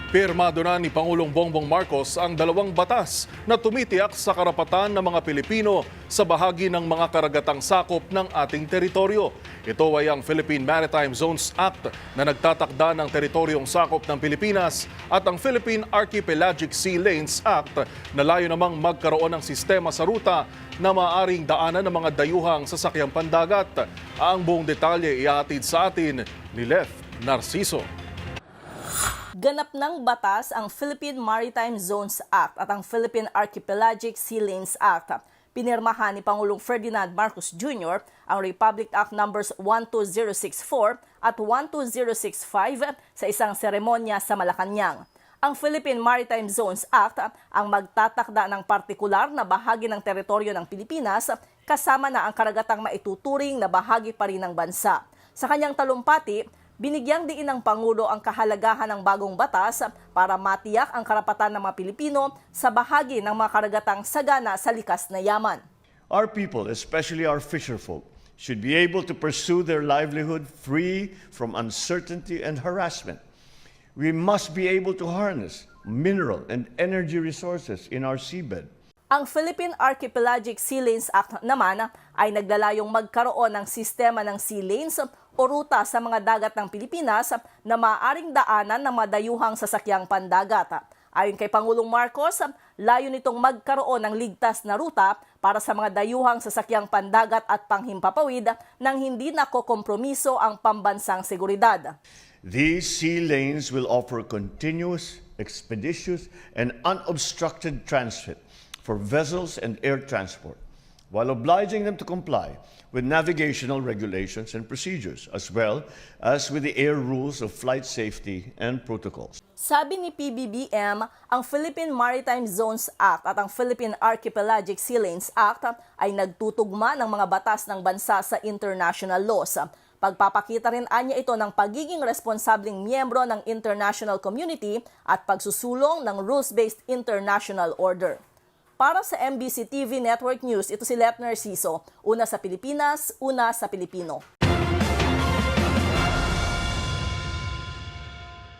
Pirmado na ni Pangulong Bongbong Marcos ang dalawang batas na tumitiyak sa karapatan ng mga Pilipino sa bahagi ng mga karagatang sakop ng ating teritoryo. Ito ay ang Philippine Maritime Zones Act na nagtatakda ng teritoryong sakop ng Pilipinas at ang Philippine Archipelagic Sea Lanes Act na layo namang magkaroon ng sistema sa ruta na maaaring daanan ng mga dayuhang sasakyang pandagat. Ang buong detalye ihatid sa atin ni Lef Narciso. Ganap ng batas ang Philippine Maritime Zones Act at ang Philippine Archipelagic Sea Lanes Act. Pinirmahan ni Pangulong Ferdinand Marcos Jr. ang Republic Act numbers 12064 at 12065 sa isang seremonya sa Malacanang. Ang Philippine Maritime Zones Act ang magtatakda ng partikular na bahagi ng teritoryo ng Pilipinas kasama na ang karagatang maituturing na bahagi pa rin ng bansa. Sa kanyang talumpati, binigyang diin ng Pangulo ang kahalagahan ng bagong batas para matiyak ang karapatan ng mga Pilipino sa bahagi ng mga karagatang sagana sa likas na yaman. Our people, especially our fisherfolk, should be able to pursue their livelihood free from uncertainty and harassment. We must be able to harness mineral and energy resources in our seabed. Ang Philippine Archipelagic Sea Lanes Act naman ay naglalayong magkaroon ng sistema ng sea lanes o ruta sa mga dagat ng Pilipinas na maaaring daanan ng madayuhang sasakyang pandagat. Ayon kay Pangulong Marcos, layo nitong magkaroon ng ligtas na ruta para sa mga dayuhang sasakyang pandagat at panghimpapawid nang hindi nakokompromiso ang pambansang seguridad. These sea lanes will offer continuous, expeditious, and unobstructed transit for vessels and air transport, while obliging them to comply with navigational regulations and procedures, as well as with the air rules of flight safety and protocols. Sabi ni PBBM, ang Philippine Maritime Zones Act at ang Philippine Archipelagic Sea Lanes Act ay nagtutugma ng mga batas ng bansa sa international laws. Pagpapakita rin anya ito ng pagiging responsableng miyembro ng international community at pagsusulong ng rules-based international order. Para sa MBC TV Network News, ito si Lef Narciso. Una sa Pilipinas, una sa Pilipino.